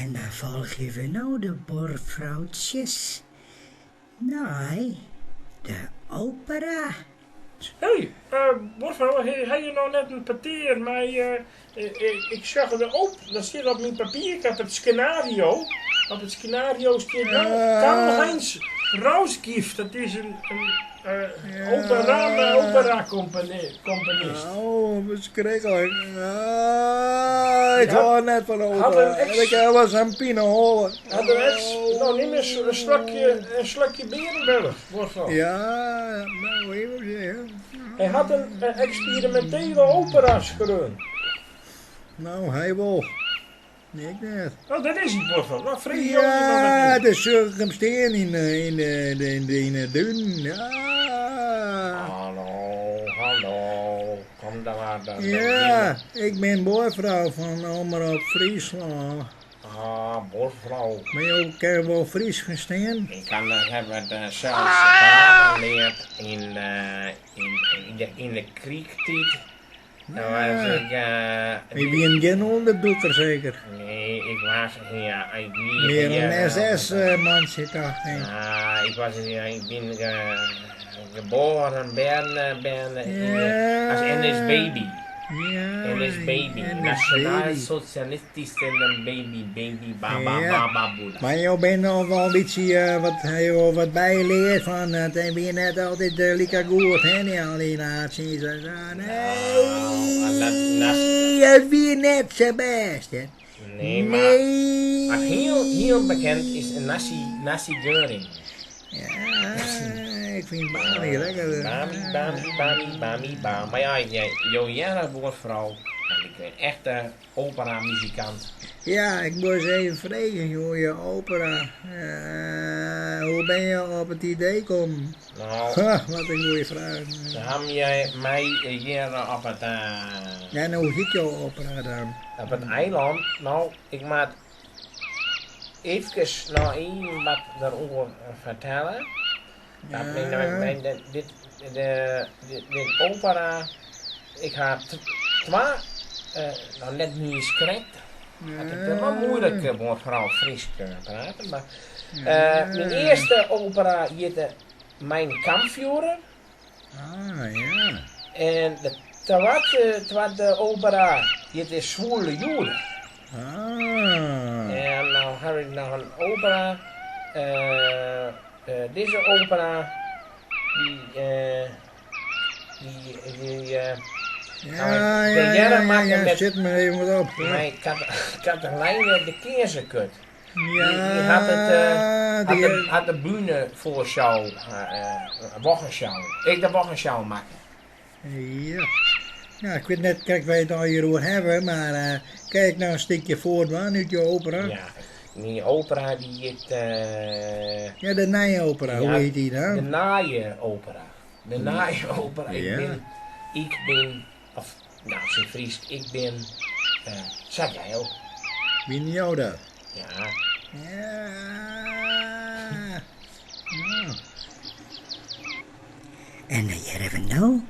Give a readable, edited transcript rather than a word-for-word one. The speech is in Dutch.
En dan volgen we nou de borvrouwtjes naar de opera. Hé, Borvrouw, heb je nou net een papier, maar ik zag er op, dat staat op mijn papier, ik heb het scenario. Op het scenario staat Karl-Heinz Rausgift, dat is een opera-componist. Oh, verschrikkelijk. Ik hoor net van de opera. En ik was een Pino holen. Had er net nog niet meer een slokje Berenburg, Borvrouw. Ja, nou even zeggen. Hij had een experimentele opera geschreven. Nou, hij wel. Ik net. Oh, dat is hij, Borvrouw. Nou, vrees je Ja, ook de Surgumsteen in de dun. Ja. Hallo. Kom dan maar. Ja, ik ben boervrouw van Omroep Friesland. Borvrouw. Maar je kan wel Fries verstaan? Ik heb het zelfs geleerd in de kriektijd. Dan was ik... Je bent geen onderdoeker zeker? Nee, ik was hier... Meer een SS-man zit achter. Ik ben geboren als NS-baby. Ja, NS-baby. Nationaal Socialistische baby, baba, boela. Maar je bent nog wel een beetje wat bijgeleerd van het. En ben je net altijd lekker goed, hè, die alienaties. Nee, dat ben je net zo best, hè. Nee, maar wat heel bekend is een nasi geuring. Ja, ik vind Bami lekker. Bami. Maar ja, jouw woordvrouw, en ik ben echt een opera-muzikant. Ja, ik moet eens even vragen, joh, je opera. Hoe ben je op het idee gekomen? Nou, Wat een goeie vraag. dan heb jij mij hier op het... Ja, nou, hoe zit jouw opera dan? Op het eiland, nou, ik moet even nog even wat daarover vertellen. Ja. Dit opera, ik heb twee, nou net niet script. Het is wel moeilijk om vooral Fries te praten, maar mijn eerste opera heette Mijn Kampfführer. Ja. En de tweede opera heette Zwoele Joden. En nou heb ik nog een opera, deze opera, Ja, zit me even wat op. Mijn Katelijne de Keerzekut. Ja, Die had de bühne voorschouw, wochenschouw. Ik de wochenschouw maken. Ja. Ja, ik weet net, kijk, wij het al hierover hebben, maar kijk nou een stukje voort uit je opera. Ja, die opera die heet... Ja, de Nijopera, hoe heet die dan? De Naaie-opera. De Naaie-opera. Ja. Ik ben, of nou, in Fries, ik ben Zadjail. Ben jou dat? Ja. Ja. En hier hebben we nou